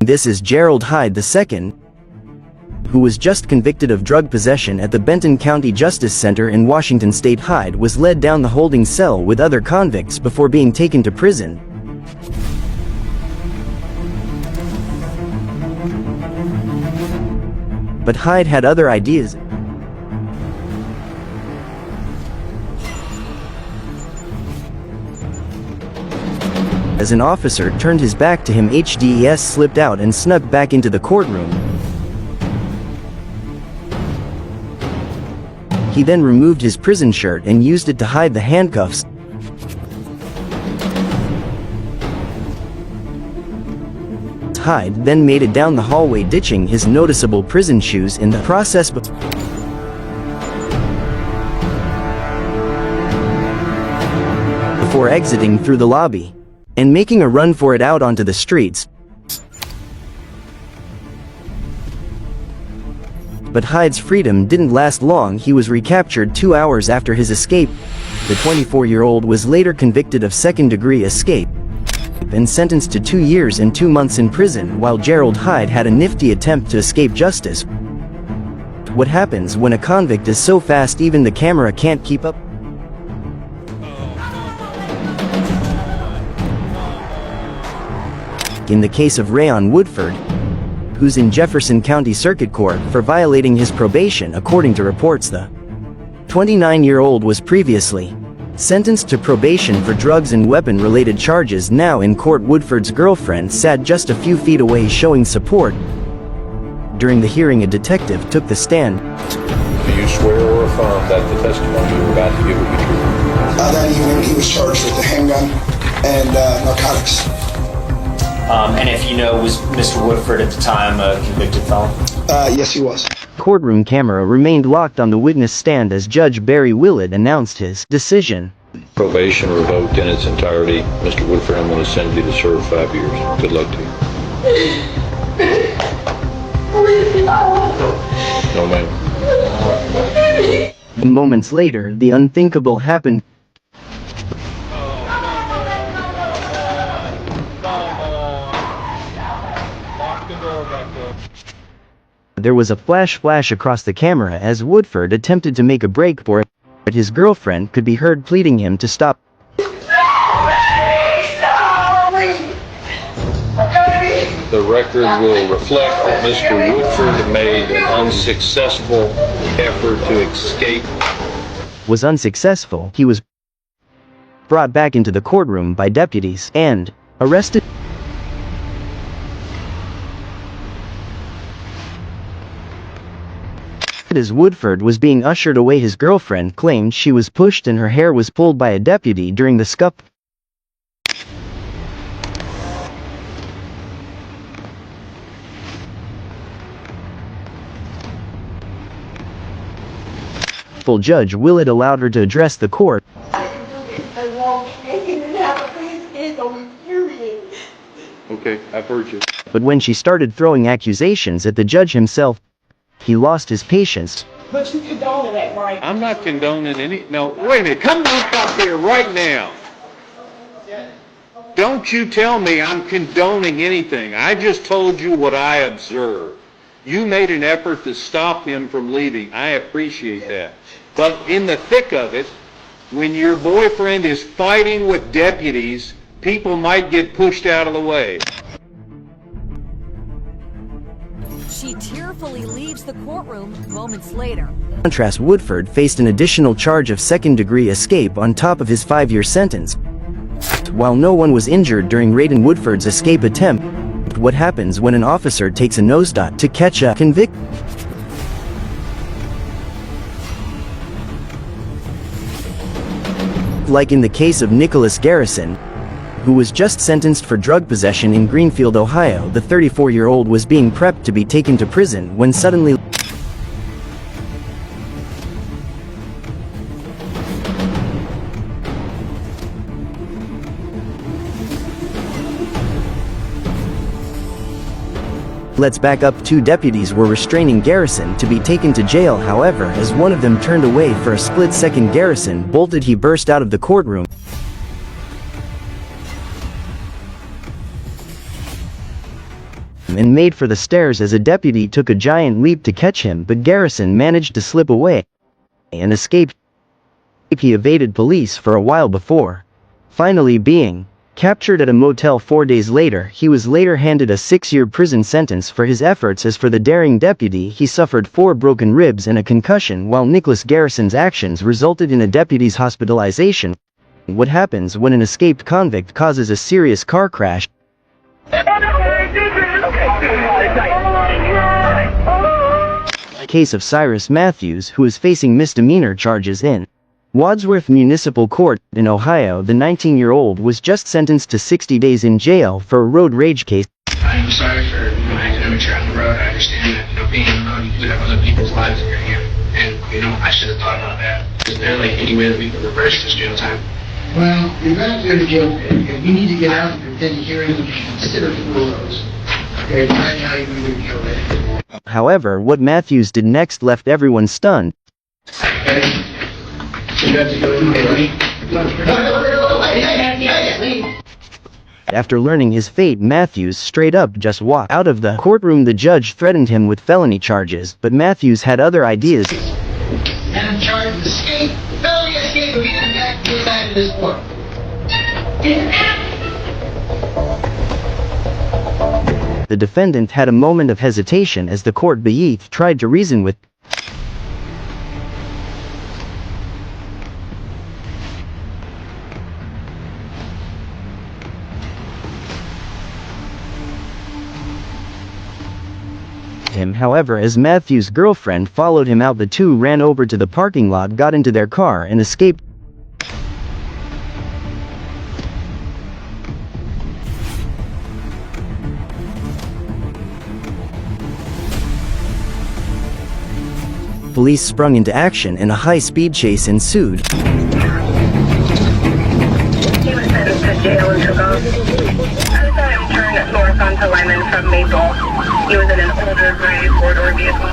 This is Gerald Hyde II, who was just convicted of drug possession at the Benton County Justice Center in Washington State. Hyde was led down the holding cell with other convicts before being taken to prison. But Hyde had other ideas. As an officer turned his back to him, HDES slipped out and snuck back into the courtroom. He then removed his prison shirt and used it to hide the handcuffs. Hyde then made it down the hallway, ditching his noticeable prison shoes in the process. Before exiting through the lobby and making a run for it out onto the streets. But Hyde's freedom didn't last long. He was recaptured 2 hours after his escape. The 24-year-old was later convicted of second-degree escape and sentenced to 2 years and 2 months in prison, while Gerald Hyde had a nifty attempt to escape justice. What happens when a convict is so fast even the camera can't keep up? In the case of Raiton Woodford, who's in Jefferson County Circuit Court for violating his probation. According to reports, the 29-year-old was previously sentenced to probation for drugs and weapon-related charges. Now in court, Woodford's girlfriend sat just a few feet away, showing support. During the hearing, a detective took the stand. Do you swear or affirm that the testimony you're about to give will be true? That evening, he was charged with the handgun and narcotics. And if you know, was Mr. Woodford at the time a convicted felon? Yes, he was. Courtroom camera remained locked on the witness stand as Judge Barry Willett announced his decision. Probation revoked in its entirety. Mr. Woodford, I'm going to send you to serve 5 years. Good luck to you. No, ma'am. Moments later, the unthinkable happened. There was a flash across the camera as Woodford attempted to make a break for it, but his girlfriend could be heard pleading him to stop. The record will reflect that Mr. Woodford made an unsuccessful effort to escape. Was unsuccessful. He was brought back into the courtroom by deputies and arrested. As Woodford was being ushered away, his girlfriend claimed she was pushed and her hair was pulled by a deputy during the scuffle. Judge Willett allowed her to address the court. Okay, I've heard you. But when she started throwing accusations at the judge himself, he lost his patience. But you condone that, right? I'm not condoning any. No, wait a minute. Come back up here right now. Don't you tell me I'm condoning anything. I just told you what I observed. You made an effort to stop him from leaving. I appreciate that. But in the thick of it, when your boyfriend is fighting with deputies, people might get pushed out of the way. She tearfully leaves the courtroom moments later. In contrast, Woodford faced an additional charge of second-degree escape on top of his 5-year sentence. While no one was injured during Raiton Woodford's escape attempt, what happens when an officer takes a nosedive to catch a convict? Like in the case of Nickolaus Garrison, who was just sentenced for drug possession in Greenfield, Ohio, the 34-year-old was being prepped to be taken to prison when suddenly Let's back up. 2 deputies were restraining Garrison to be taken to jail. However, as one of them turned away for a split second, Garrison bolted. He burst out of the courtroom. and made for the stairs as a deputy took a giant leap to catch him, but Garrison managed to slip away and escaped. He evaded police for a while before finally being captured at a motel 4 days later. He was later handed a 6-year prison sentence for his efforts. As for the daring deputy, he suffered 4 broken ribs and a concussion, while Nickolaus Garrison's actions resulted in a deputy's hospitalization. What happens when an escaped convict causes a serious car crash? Case of Cyrus Mathews, who is facing misdemeanor charges in Wadsworth Municipal Court in Ohio. The 19-year-old was just sentenced to 60 days in jail for a road rage case. I'm sorry for accident on the road. I understand that, being on the road, you could have other people's lives in your hand. And, I should have thought about that. Is there, any way that we could reverse this jail time? Well, you're going to go to jail. If you need to get out and attend hearings, consider the rules. Okay, right now you're going to jail ready. However, what Mathews did next left everyone stunned. Okay? So you have to go to After learning his fate, Mathews straight up just walked out of the courtroom. The judge threatened him with felony charges, but Mathews had other ideas. And I'm charged with escape, felony escape of getting back to this court. The defendant had a moment of hesitation as the court beneath tried to reason with him. However, as Mathews' girlfriend followed him out, the two ran over to the parking lot, got into their car, and escaped. Police sprung into action and a high-speed chase ensued. He was sentenced to jail and took off. I saw him turn north onto Lyman from Maple. He was in an older gray four-door vehicle.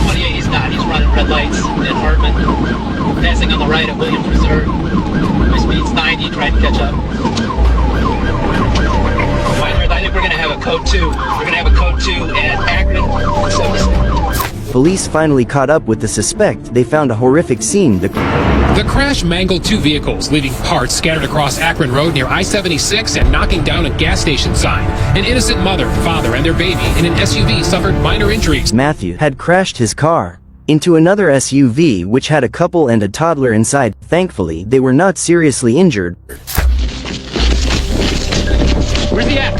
28, he's not. He's running red lights at Hartman. Passing on the right at Williams Reserve. My speed's 90, trying to catch up. I think we're going to have a code 2. We're going to have a code 2 at Akron. Police finally caught up with the suspect. They found a horrific scene. The crash mangled 2 vehicles, leaving parts scattered across Akron Road near I-76 and knocking down a gas station sign. An innocent mother, father, and their baby in an SUV suffered minor injuries. Mathews had crashed his car into another SUV which had a couple and a toddler inside. Thankfully, they were not seriously injured. Where's he at?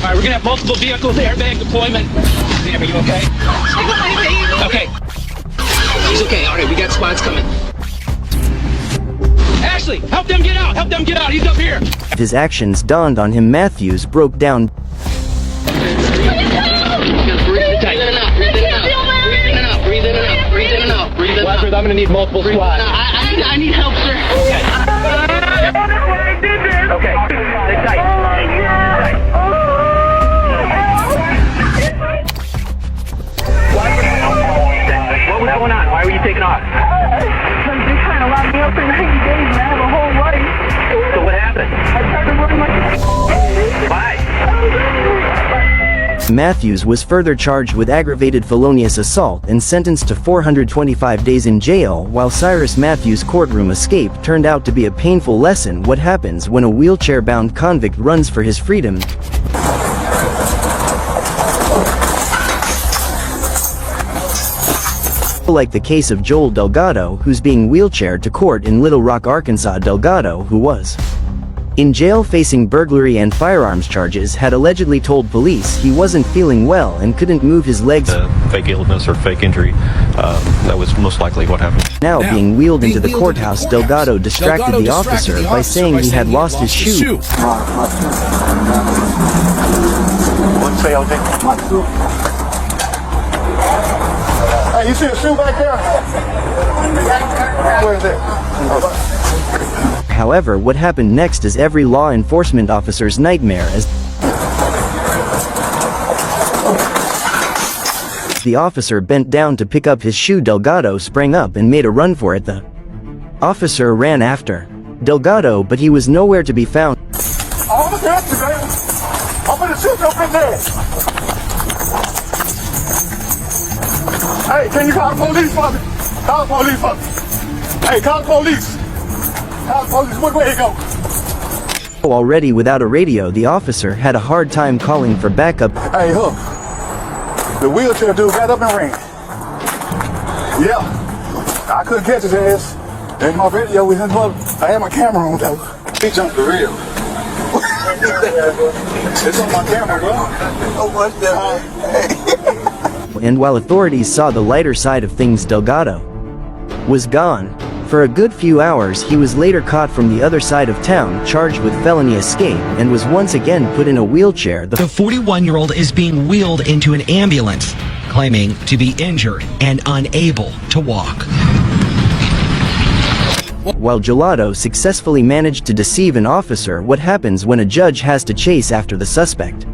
Alright, we're gonna have multiple vehicles, airbag deployment. Sam, are you okay? Okay. He's okay. Alright, we got squads coming. Ashley, help them get out! Help them get out! He's up here! His actions dawned on him. Mathews broke down. Watford, I'm gonna need multiple squads. I need help, sir. Okay. Okay. Stay tight. What was going on? Why were you taking off? They're trying to lock me up for 90 days and I have a whole life. So what happened? I tried to run my... Why? Mathews was further charged with aggravated felonious assault and sentenced to 425 days in jail, while Cyrus Mathews' courtroom escape turned out to be a painful lesson. What happens when a wheelchair-bound convict runs for his freedom? Like the case of Joel Delgato, who's being wheelchaired to court in Little Rock, Arkansas. Delgato, who was in jail facing burglary and firearms charges, had allegedly told police he wasn't feeling well and couldn't move his legs. Fake illness or fake injury. That was most likely what happened. Now being wheeled into the courthouse, Delgato distracted the officer by saying he had lost his shoe. What'd you say, LJ? Hey, you see a shoe back there? Where is it? However, what happened next is every law enforcement officer's nightmare, as the officer bent down to pick up his shoe. Delgato sprang up and made a run for it. The officer ran after Delgato, but he was nowhere to be found. I'm gonna get you, man. I'm gonna shoot your big ass. Hey, can you call the police for me? Call the police for me. Hey, call the police. Call the police. Which way you go? Already without a radio, the officer had a hard time calling for backup. Hey, Hook. The wheelchair dude got up and ran. Yeah. I couldn't catch his ass. And my radio was in the I had my camera on though. He jumped the rail. It's on my camera, bro. Oh, what's that? And while authorities saw the lighter side of things, Delgato was gone. For a good few hours, he was later caught from the other side of town, charged with felony escape, and was once again put in a wheelchair. The 41-year-old is being wheeled into an ambulance, claiming to be injured and unable to walk. While Gelato successfully managed to deceive an officer, what happens when a judge has to chase after the suspect?